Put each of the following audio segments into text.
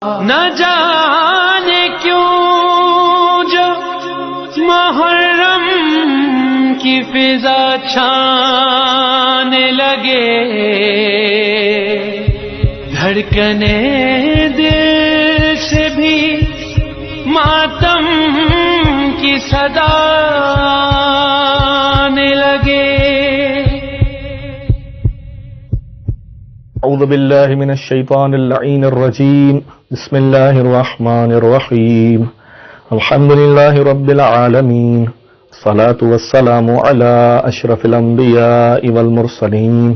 نہ جانے کیوں جو محرم کی فضا چھانے لگے، دھڑکنے دل سے بھی ماتم کی صدا آنے لگے۔ اعوذ باللہ من الشیطان اللعین الرجیم، بسم اللہ الرحمن الرحیم، الحمد للہ رب العالمین، الصلاة والسلام علی اشرف الانبیاء والمرسلین،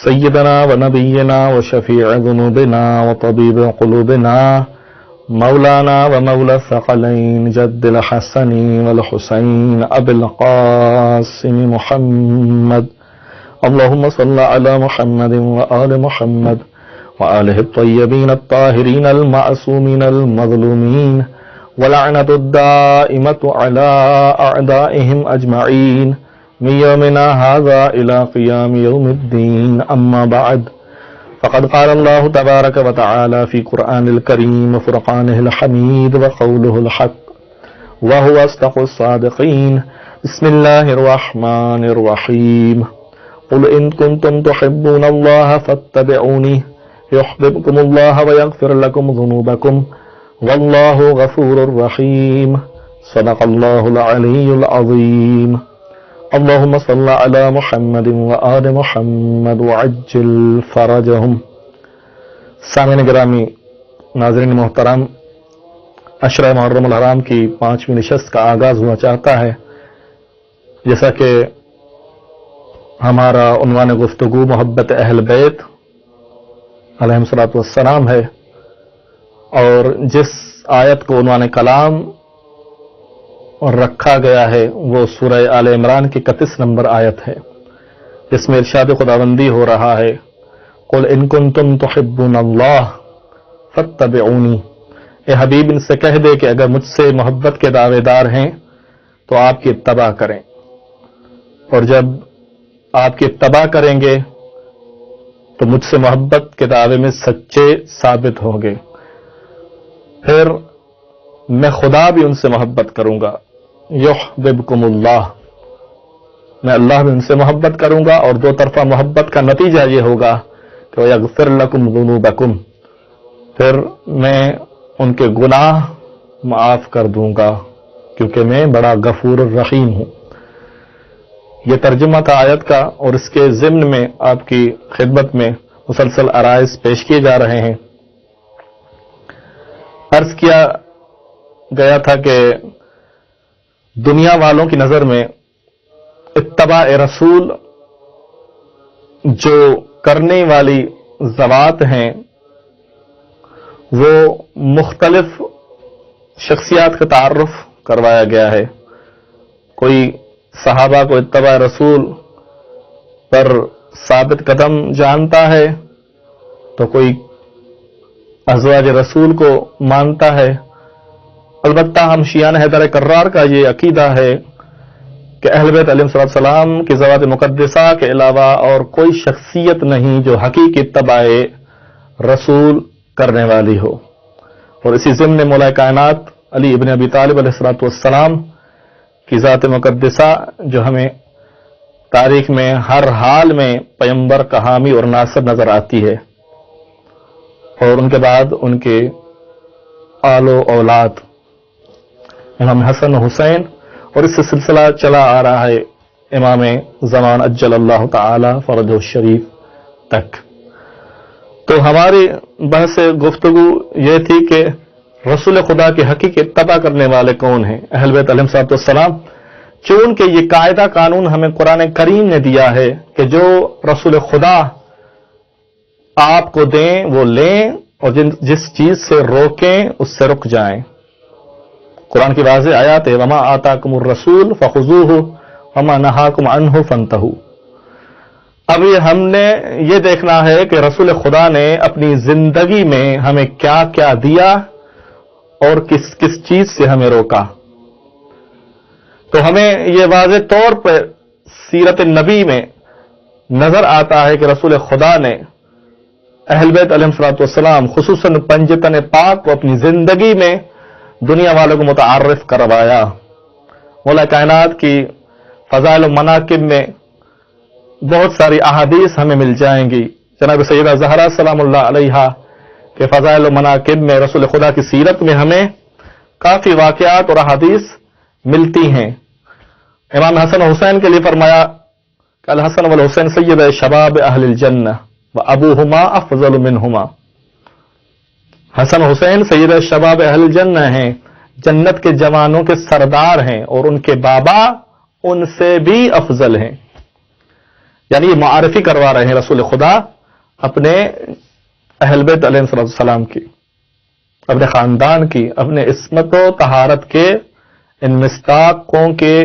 سیدنا و نبینا و شفیع ذنوبنا و طبیب قلوبنا، مولانا و مولا الثقلین جد الحسن والحسین ابی القاسم محمد، اللهم صل على محمد وآل محمد وآله الطيبين الطاهرين المعصومين المظلومين، ولعنة الدائمة على أعدائهم أجمعين من يومنا هذا إلى قيام يوم الدين. أما بعد، فقد قال الله تبارك وتعالى في قرآن الكريم وفرقانه الحميد وقوله الحق وهو أصدق الصادقين. بسم الله الرحمن الرحيم، قل إن كنتم تحبون الله فاتبعوني يحببكم الله ويغفر لكم ذنوبكم والله غفور رحيم. صدق الله العلي العظيم. اللهم صل على محمد وآل محمد وعجل فرجهم. سامعین گرامی، ناظرین محترم، عشرہ محرم الحرام کی 5ویں نشست کا آغاز ہوا چاہتا ہے۔ جیسا کہ ہمارا عنوان گفتگو محبت اہل بیت علیہم الصلوۃ والسلام ہے، اور جس آیت کو عنوان کلام رکھا گیا ہے وہ سورہ آل عمران کی 31 نمبر آیت ہے، جس میں ارشاد خداوندی ہو رہا ہے، قل ان کنتم تحبون اللہ فاتبعونی، اے حبیب ان سے کہہ دے کہ اگر مجھ سے محبت کے دعوے دار ہیں تو آپ کی اتباع کریں، اور جب آپ کی اتباع کریں گے تو مجھ سے محبت کے دعوے میں سچے ثابت ہوں گے، پھر میں خدا بھی ان سے محبت کروں گا، یحببکم اللہ، میں اللہ بھی ان سے محبت کروں گا، اور دو طرفہ محبت کا نتیجہ یہ ہوگا کہ وَيَغْفِرْ لَكُمْ ذُنُوبَكُمْ، پھر میں ان کے گناہ معاف کر دوں گا، کیونکہ میں بڑا غفور الرحیم ہوں۔ یہ ترجمہ تھا آیت کا، اور اس کے ضمن میں آپ کی خدمت میں مسلسل عرائض پیش کیے جا رہے ہیں۔ عرض کیا گیا تھا کہ دنیا والوں کی نظر میں اتباع رسول جو کرنے والی ذوات ہیں وہ مختلف شخصیات کا تعارف کروایا گیا ہے۔ کوئی صحابہ کو اتباع رسول پر ثابت قدم جانتا ہے تو کوئی ازواج رسول کو مانتا ہے۔ البتہ ہم شیعان حیدر کرار کا یہ عقیدہ ہے کہ اہل بیت علیہ السلام کی ذوات مقدسہ کے علاوہ اور کوئی شخصیت نہیں جو حقیقی اتباع رسول کرنے والی ہو، اور اسی ضمن مولا کائنات علی ابن ابی طالب علیہ السلام کی ذات مقدسہ جو ہمیں تاریخ میں ہر حال میں پیمبر کا حامی اور ناصر نظر آتی ہے، اور ان کے بعد ان کے آل و اولاد امام حسن و حسین، اور اس سے سلسلہ چلا آ رہا ہے امام زمان اجل اللہ تعالی فرجہ الشریف تک۔ تو ہماری بحث گفتگو یہ تھی کہ رسول خدا کے حقیقی اتباع کرنے والے کون ہیں؟ اہل بیت علیہ السلام۔ چونکہ یہ قاعدہ قانون ہمیں قرآن کریم نے دیا ہے کہ جو رسول خدا آپ کو دیں وہ لیں، اور جس چیز سے روکیں اس سے رک جائیں۔ قرآن کی واضح آیات ہے، وما آتاکم الرسول فخذوہ وما نہاکم عنہ فانتہوا۔ اب ہم نے یہ دیکھنا ہے کہ رسول خدا نے اپنی زندگی میں ہمیں کیا کیا دیا اور کس کس چیز سے ہمیں روکا۔ تو ہمیں یہ واضح طور پر سیرت نبی میں نظر آتا ہے کہ رسول خدا نے اہل بیت علیہ الصلوۃ والسلام خصوصاً پنجتن پاک کو اپنی زندگی میں دنیا والوں کو متعارف کروایا. مولا کائنات کی فضائل و مناقب میں بہت ساری احادیث ہمیں مل جائیں گی. جناب سیدہ زہرا سلام اللہ علیہا کے فضائل و مناقب میں، رسول خدا کی سیرت میں ہمیں کافی واقعات اور احادیث ملتی ہیں. امام حسن حسین کے لیے فرمایا کہ الحسن والحسین سید شباب اہل الجنہ وابوہما افضل منہما. حسن حسین سید شباب اہل الجنہ ہیں، جنت کے جوانوں کے سردار ہیں، اور ان کے بابا ان سے بھی افضل ہیں. یعنی یہ معرفی کروا رہے ہیں رسول خدا اپنے اہل بیت علیہ السلام کی، اپنے خاندان کی، اپنے عصمت و طہارت کے ان مصداقوں کے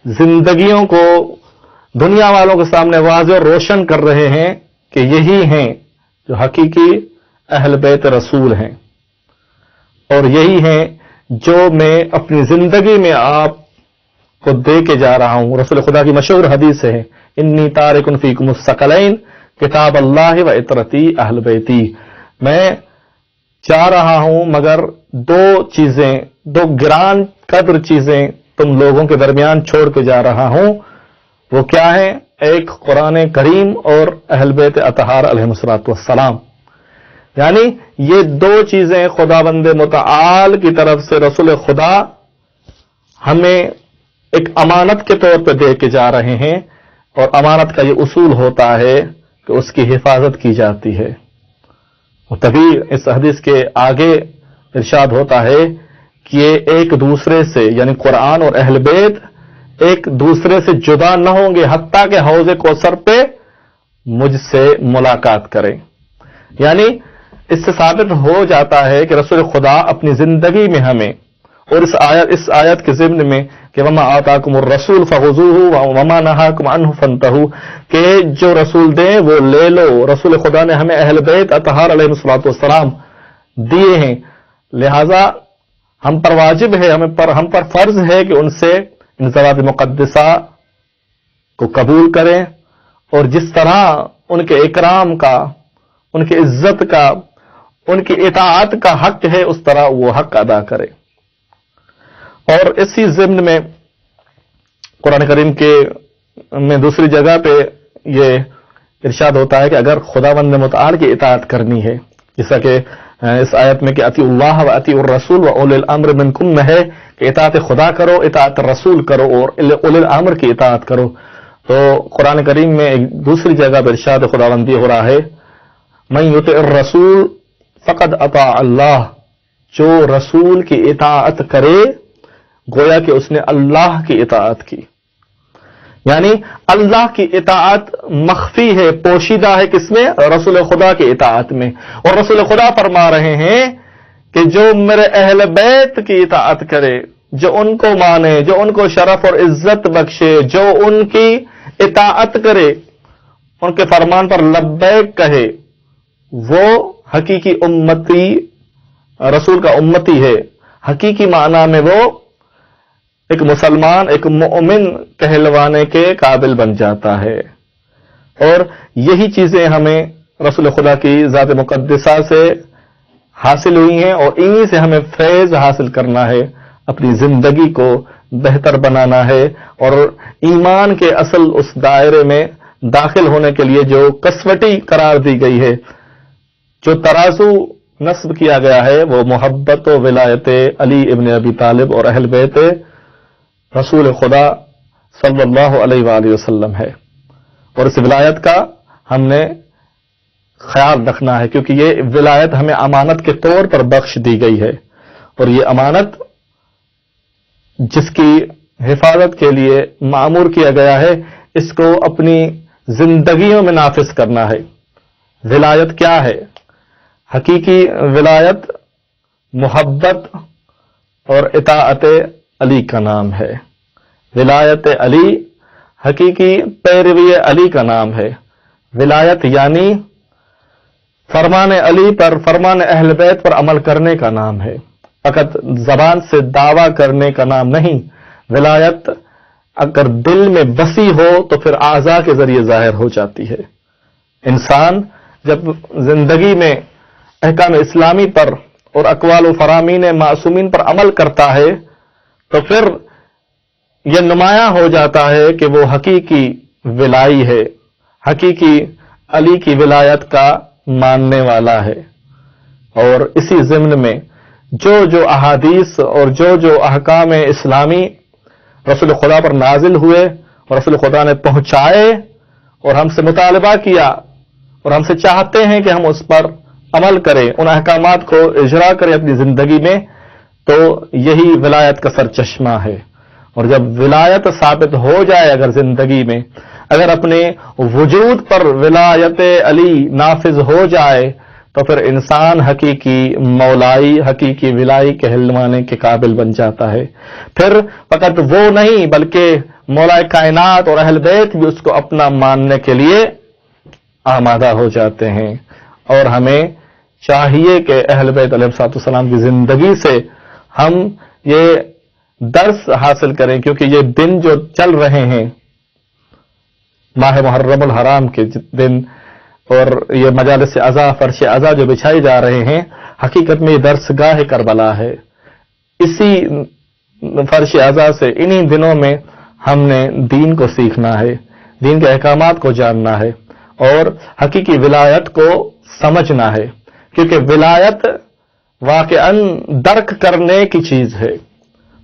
زندگیوں کو دنیا والوں کے سامنے واضح اور روشن کر رہے ہیں کہ یہی ہیں جو حقیقی اہل بیت رسول ہیں، اور یہی ہیں جو میں اپنی زندگی میں آپ کو دے کے جا رہا ہوں. رسول خدا کی مشہور حدیث ہے انی تارک فیکم الثقلین کتاب اللہ و عطرتی اہل بیتی. میں جا رہا ہوں مگر دو گران قدر چیزیں تم لوگوں کے درمیان چھوڑ کے جا رہا ہوں. وہ کیا ہیں؟ ایک قرآن کریم اور اہل بیت اطہار علیہ الصلوۃ والسلام. یعنی یہ دو چیزیں خداوند متعال کی طرف سے رسول خدا ہمیں ایک امانت کے طور پہ دے کے جا رہے ہیں، اور امانت کا یہ اصول ہوتا ہے کہ اس کی حفاظت کی جاتی ہے. اور تبھی اس حدیث کے آگے ارشاد ہوتا ہے کہ یہ ایک دوسرے سے، یعنی قرآن اور اہل بیت ایک دوسرے سے جدا نہ ہوں گے حتیٰ کہ حوض کوثر پہ مجھ سے ملاقات کریں. یعنی اس سے ثابت ہو جاتا ہے کہ رسول خدا اپنی زندگی میں ہمیں، اور اس آیت کے ضمن میں کہ وما آتاکم الرسول فخذوہ وما نہاکم عنہ فانتہوا، کہ جو رسول دیں وہ لے لو. رسول خدا نے ہمیں اہل بیت اطہار علیہ الصلوۃ والسلام دیے ہیں، لہذا ہم پر واجب ہے، ہم پر فرض ہے کہ ان سے ان ذوات مقدسہ کو قبول کریں، اور جس طرح ان کے اکرام کا، ان کی عزت کا، ان کی اطاعت کا حق ہے اس طرح وہ حق ادا کرے. اور اسی ضمن میں قرآن کریم کے میں دوسری جگہ پہ یہ ارشاد ہوتا ہے کہ اگر خداوند متعال کی اطاعت کرنی ہے، جیسا کہ اس آیت میں کہ اطیعوا اللہ و اطیعوا الرسول و اولی الامر منکم میں ہے کہ اطاعت خدا کرو، اطاعت رسول کرو، اور اولی الامر کی اطاعت کرو. تو قرآن کریم میں ایک دوسری جگہ پر ارشاد خداوندی ہو رہا ہے من یطع الرسول فقد اطاع اللہ، جو رسول کی اطاعت کرے گویا کہ اس نے اللہ کی اطاعت کی. یعنی اللہ کی اطاعت مخفی ہے، پوشیدہ ہے، کس میں؟ رسول خدا کی اطاعت میں. اور رسول خدا فرما رہے ہیں کہ جو میرے اہل بیت کی اطاعت کرے، جو ان کو مانے، جو ان کو شرف اور عزت بخشے، جو ان کی اطاعت کرے، ان کے فرمان پر لبیک کہے، وہ حقیقی امتی، رسول کا امتی ہے. حقیقی معنی میں وہ ایک مسلمان، ایک مومن کہلوانے کے قابل بن جاتا ہے. اور یہی چیزیں ہمیں رسول خدا کی ذات مقدسہ سے حاصل ہوئی ہیں، اور انہی سے ہمیں فیض حاصل کرنا ہے، اپنی زندگی کو بہتر بنانا ہے، اور ایمان کے اصل اس دائرے میں داخل ہونے کے لیے جو کسوٹی قرار دی گئی ہے، جو ترازو نصب کیا گیا ہے، وہ محبت و ولایت علی ابن ابی طالب اور اہل بیت رسول خدا صلی اللہ علیہ وآلہ وسلم ہے. اور اس ولایت کا ہم نے خیال رکھنا ہے، کیونکہ یہ ولایت ہمیں امانت کے طور پر بخش دی گئی ہے، اور یہ امانت جس کی حفاظت کے لیے مأمور کیا گیا ہے، اس کو اپنی زندگیوں میں نافذ کرنا ہے. ولایت کیا ہے؟ حقیقی ولایت محبت اور اطاعت علی کا نام ہے. ولایت علی حقیقی پیروی علی کا نام ہے. ولایت یعنی فرمان علی پر، فرمان اہل بیت پر عمل کرنے کا نام ہے، فقط زبان سے دعویٰ کرنے کا نام نہیں. ولایت اگر دل میں بسی ہو تو پھر اعضاء کے ذریعے ظاہر ہو جاتی ہے. انسان جب زندگی میں احکام اسلامی پر اور اقوال و فرامین معصومین پر عمل کرتا ہے تو پھر یہ نمایاں ہو جاتا ہے کہ وہ حقیقی ولائی ہے، حقیقی علی کی ولایت کا ماننے والا ہے۔ اور اسی ضمن میں جو جو احادیث اور جو جو احکام اسلامی رسول خدا پر نازل ہوئے اور رسول خدا نے پہنچائے اور ہم سے مطالبہ کیا اور ہم سے چاہتے ہیں کہ ہم اس پر عمل کریں، ان احکامات کو اجرا کریں اپنی زندگی میں، تو یہی ولایت کا سرچشمہ ہے۔ اور جب ولایت ثابت ہو جائے اگر زندگی میں، اگر اپنے وجود پر ولایت علی نافذ ہو جائے تو پھر انسان حقیقی مولائی، حقیقی ولائی کہلوانے کے قابل بن جاتا ہے۔ پھر فقط وہ نہیں بلکہ مولا کائنات اور اہل بیت بھی اس کو اپنا ماننے کے لیے آمادہ ہو جاتے ہیں۔ اور ہمیں چاہیے کہ اہل بیت علیہ السلام کی زندگی سے ہم یہ درس حاصل کریں، کیونکہ یہ دن جو چل رہے ہیں ماہ محرم الحرام کے دن اور یہ مجالس عزا، فرش عزا جو بچھائی جا رہے ہیں، حقیقت میں یہ درسگاہ کربلا ہے۔ اسی فرش عزا سے انہی دنوں میں ہم نے دین کو سیکھنا ہے، دین کے احکامات کو جاننا ہے اور حقیقی ولایت کو سمجھنا ہے، کیونکہ ولایت واقعاً درک کرنے کی چیز ہے،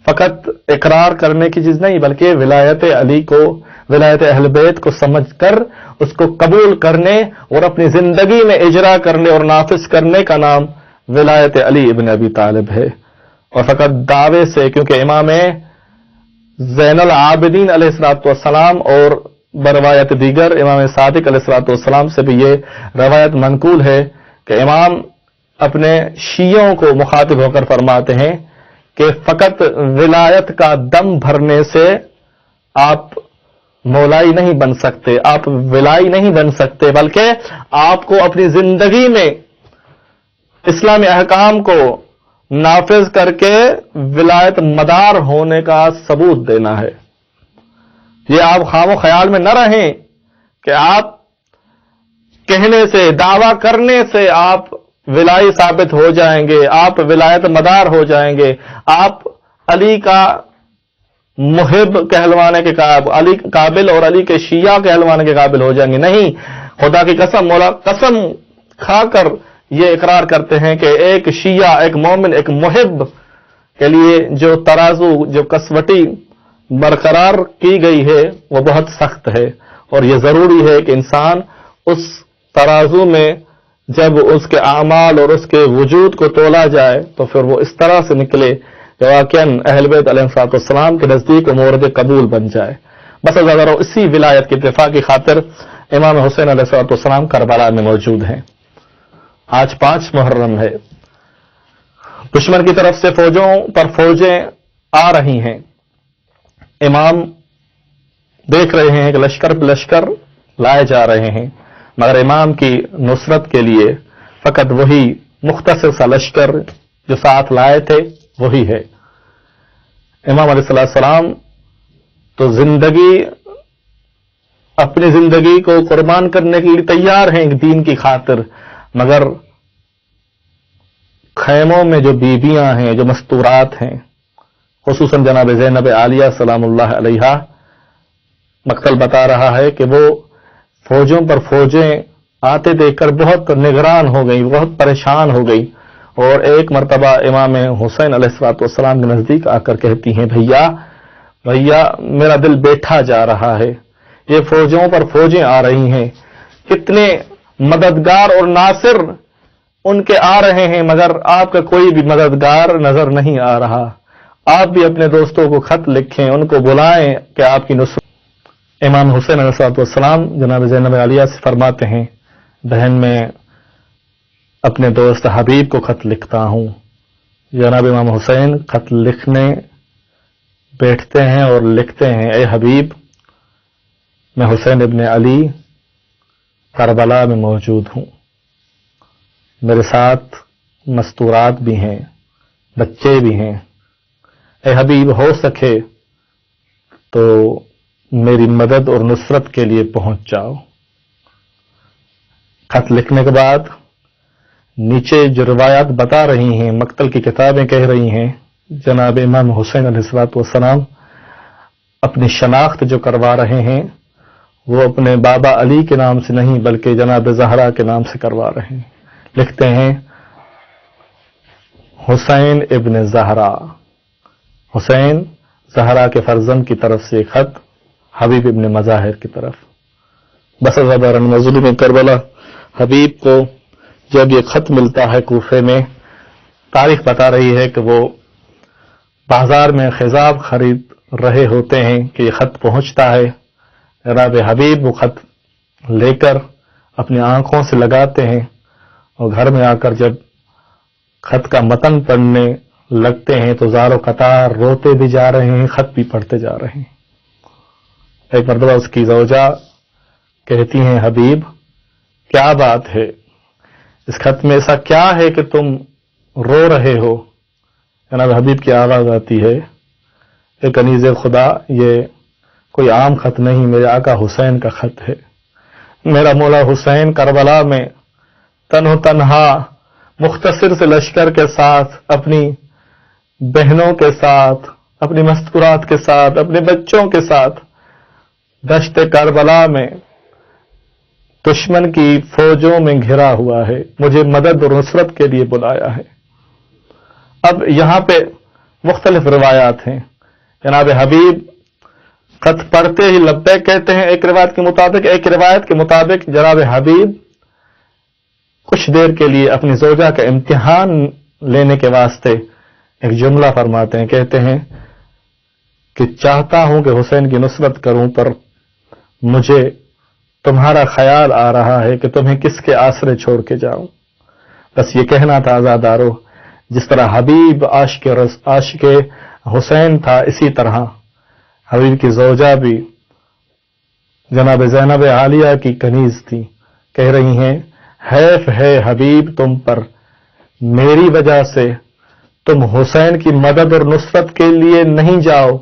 فقط اقرار کرنے کی چیز نہیں، بلکہ ولایت علی کو، ولایت اہل بیت کو سمجھ کر اس کو قبول کرنے اور اپنی زندگی میں اجرا کرنے اور نافذ کرنے کا نام ولایت علی ابن ابی طالب ہے۔ اور فقط دعوے سے، کیونکہ امام زین العابدین علیہ السلام اور بروایت دیگر امام صادق علیہ السلام سے بھی یہ روایت منقول ہے کہ امام اپنے شیعوں کو مخاطب ہو کر فرماتے ہیں کہ فقط ولایت کا دم بھرنے سے آپ مولائی نہیں بن سکتے، آپ ولائی نہیں بن سکتے، بلکہ آپ کو اپنی زندگی میں اسلامی احکام کو نافذ کر کے ولایت مدار ہونے کا ثبوت دینا ہے۔ یہ آپ خام و خیال میں نہ رہیں کہ آپ کہنے سے، دعویٰ کرنے سے آپ ولائی ثابت ہو جائیں گے، آپ ولایت مدار ہو جائیں گے، آپ علی کا محب کہلوانے کے قابل اور علی کے شیعہ کہلوانے کے قابل ہو جائیں گے۔ نہیں، خدا کی قسم، مولا قسم کھا کر یہ اقرار کرتے ہیں کہ ایک شیعہ، ایک مومن، ایک محب کے لیے جو ترازو، جو کسوٹی برقرار کی گئی ہے وہ بہت سخت ہے، اور یہ ضروری ہے کہ انسان اس ترازو میں جب اس کے اعمال اور اس کے وجود کو تولا جائے تو پھر وہ اس طرح سے نکلے کہ واقعاً اہل بیت علیہ السلام کے نزدیک مورد قبول بن جائے۔ بس اگر اسی ولایت کے دفاع کی خاطر امام حسین علیہ السلام کربلا میں موجود ہیں۔ آج 5 محرم ہے، دشمن کی طرف سے فوجوں پر فوجیں آ رہی ہیں، امام دیکھ رہے ہیں کہ لشکر پہ لشکر لائے جا رہے ہیں، مگر امام کی نصرت کے لیے فقط وہی مختصر سا لشکر جو ساتھ لائے تھے وہی ہے۔ امام علیہ السلام تو اپنی زندگی کو قربان کرنے کے لیے تیار ہیں دین کی خاطر، مگر خیموں میں جو بیویاں ہیں، جو مستورات ہیں، خصوصاً جناب زینب عالیہ سلام اللہ علیہا، مقتل بتا رہا ہے کہ وہ فوجوں پر فوجیں آتے دیکھ کر بہت نگران ہو گئی، بہت پریشان ہو گئی، اور ایک مرتبہ امام حسین علیہ السلام کے نزدیک آ کر کہتی ہیں، بھیا میرا دل بیٹھا جا رہا ہے، یہ فوجوں پر فوجیں آ رہی ہیں، کتنے مددگار اور ناصر ان کے آ رہے ہیں، مگر آپ کا کوئی بھی مددگار نظر نہیں آ رہا، آپ بھی اپنے دوستوں کو خط لکھیں، ان کو بلائیں کہ آپ کی نصرت۔ امام حسین علیہ السلام جناب زینب عالیہ سے فرماتے ہیں، بہن میں اپنے دوست حبیب کو خط لکھتا ہوں۔ جناب امام حسین خط لکھنے بیٹھتے ہیں اور لکھتے ہیں، اے حبیب، میں حسین ابن علی کربلا میں موجود ہوں، میرے ساتھ مستورات بھی ہیں، بچے بھی ہیں، اے حبیب ہو سکے تو میری مدد اور نصرت کے لیے پہنچ جاؤ۔ خط لکھنے کے بعد نیچے جو روایات بتا رہی ہیں، مقتل کی کتابیں کہہ رہی ہیں، جناب امام حسین علیہ السلام اپنی شناخت جو کروا رہے ہیں وہ اپنے بابا علی کے نام سے نہیں بلکہ جناب زہرا کے نام سے کروا رہے ہیں. لکھتے ہیں حسین ابن زہرا، حسین زہرا کے فرزند کی طرف سے خط حبیب ابن مظاہر کی طرف. بس مظلوم کربلا حبیب کو جب یہ خط ملتا ہے کوفے میں، تاریخ بتا رہی ہے کہ وہ بازار میں خضاب خرید رہے ہوتے ہیں کہ یہ خط پہنچتا ہے. جناب حبیب وہ خط لے کر اپنی آنکھوں سے لگاتے ہیں اور گھر میں آ کر جب خط کا متن پڑھنے لگتے ہیں تو زار و قطار روتے بھی جا رہے ہیں، خط بھی پڑھتے جا رہے ہیں. ایک مرتبہ اس کی زوجہ کہتی ہیں حبیب کیا بات ہے، اس خط میں ایسا کیا ہے کہ تم رو رہے ہو؟ جناب حبیب کی آواز آتی ہے اے کنیز خدا، یہ کوئی عام خط نہیں، میرے آقا حسین کا خط ہے. میرا مولا حسین کربلا میں تنہا مختصر سے لشکر کے ساتھ، اپنی بہنوں کے ساتھ، اپنی مستورات کے ساتھ، اپنے بچوں کے ساتھ دشت کربلا میں دشمن کی فوجوں میں گھرا ہوا ہے، مجھے مدد اور نصرت کے لیے بلایا ہے. اب یہاں پہ مختلف روایات ہیں. جناب حبیب خط پڑھتے ہی لبیک کہتے ہیں ایک روایت کے مطابق جناب حبیب کچھ دیر کے لیے اپنی زوجہ کا امتحان لینے کے واسطے ایک جملہ فرماتے ہیں، کہتے ہیں کہ چاہتا ہوں کہ حسین کی نصرت کروں پر مجھے تمہارا خیال آ رہا ہے کہ تمہیں کس کے آسرے چھوڑ کے جاؤں. بس یہ کہنا تھا عزادارو، جس طرح حبیب عاشق حسین تھا اسی طرح حبیب کی زوجہ بھی جناب زینب عالیہ کی کنیز تھی. کہہ رہی ہیں حیف ہے حبیب تم پر، میری وجہ سے تم حسین کی مدد اور نصرت کے لیے نہیں جاؤ.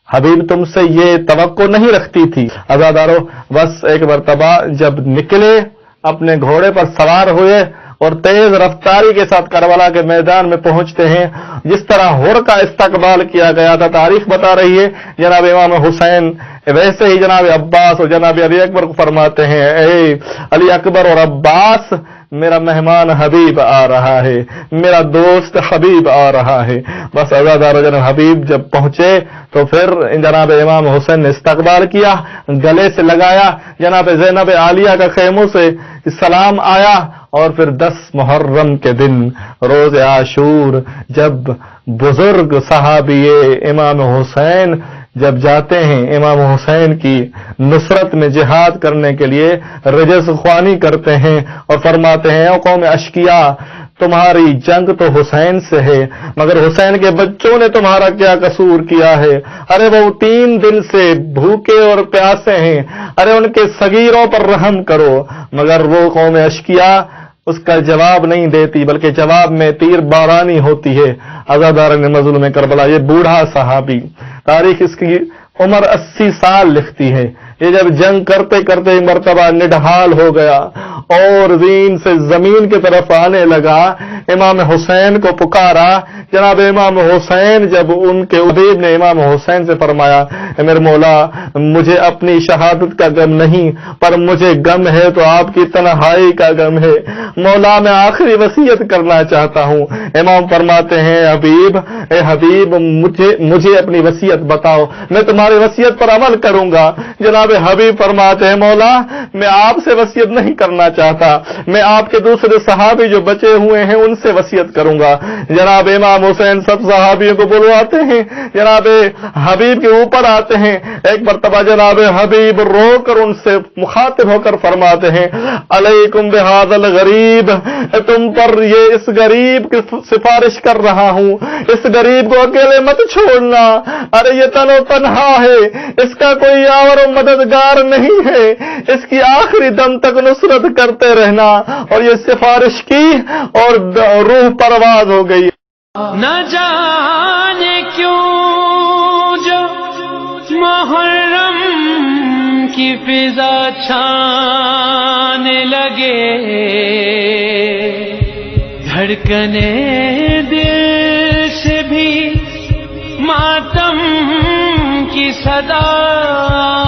حبیب تم سے یہ توقع نہیں رکھتی تھی. عزادارو بس ایک مرتبہ جب نکلے، اپنے گھوڑے پر سوار ہوئے اور تیز رفتاری کے ساتھ کربلا کے میدان میں پہنچتے ہیں، جس طرح ہر کا استقبال کیا گیا تھا تاریخ بتا رہی ہے. جناب امام حسین ویسے ہی جناب عباس اور جناب علی اکبر کو فرماتے ہیں اے علی اکبر اور عباس، میرا مہمان حبیب آ رہا ہے، میرا دوست حبیب آ رہا ہے. بس عزادارو جناب حبیب جب پہنچے تو پھر جناب امام حسین نے استقبال کیا، گلے سے لگایا، جناب زینب عالیہ کا خیموں سے سلام آیا. اور پھر 10 محرم کے دن روز عاشور جب بزرگ صحابی امام حسین جب جاتے ہیں امام حسین کی نصرت میں جہاد کرنے کے لیے، رجس خوانی کرتے ہیں اور فرماتے ہیں اے قوم اشقیا، تمہاری جنگ تو حسین سے ہے مگر حسین کے بچوں نے تمہارا کیا قصور کیا ہے؟ ارے وہ 3 دن سے بھوکے اور پیاسے ہیں، ارے ان کے صغیروں پر رحم کرو. مگر وہ قوم اشقیا اس کا جواب نہیں دیتی بلکہ جواب میں تیر بارانی ہوتی ہے. عزاداران مظلوم کربلا، یہ بوڑھا صحابی، تاریخ اس کی عمر 80 سال لکھتی ہے. یہ جب جنگ کرتے کرتے مرتبہ نڈھال ہو گیا اور زین سے زمین کی طرف آنے لگا، امام حسین کو پکارا. جناب امام حسین جب ان کے حبیب نے امام حسین سے فرمایا اے میرے مولا، مجھے اپنی شہادت کا غم نہیں پر مجھے غم ہے تو آپ کی تنہائی کا غم ہے. مولا میں آخری وصیت کرنا چاہتا ہوں. امام فرماتے ہیں اے حبیب مجھے اپنی وصیت بتاؤ، میں تمہاری وصیت پر عمل کروں گا. جناب حبیب فرماتے ہیں مولا میں آپ سے وصیت نہیں کرنا چاہتا، میں آپ کے دوسرے صحابی جو بچے ہوئے ہیں ان سے وصیت کروں گا. جناب امام حسین سب صحابیوں کو بلواتے ہیں، جناب حبیب کے اوپر آتے ہیں. ایک مرتبہ جناب حبیب رو کر ان سے مخاطب ہو کر فرماتے ہیں علیکم بہذا الغریب، تم پر یہ اس غریب کی سفارش کر رہا ہوں، اس غریب کو اکیلے مت چھوڑنا. ارے یہ تنہا ہے، اس کا کوئی اور مددگار نہیں ہے، اس کی آخری دم تک نصرت کرتے رہنا. اور یہ سفارش کی اور روح پرواز ہو گئی. نہ جانے کیوں جو محرم کی فضا چھانے لگے دھڑکنے دل سے بھی ماتم کی صدا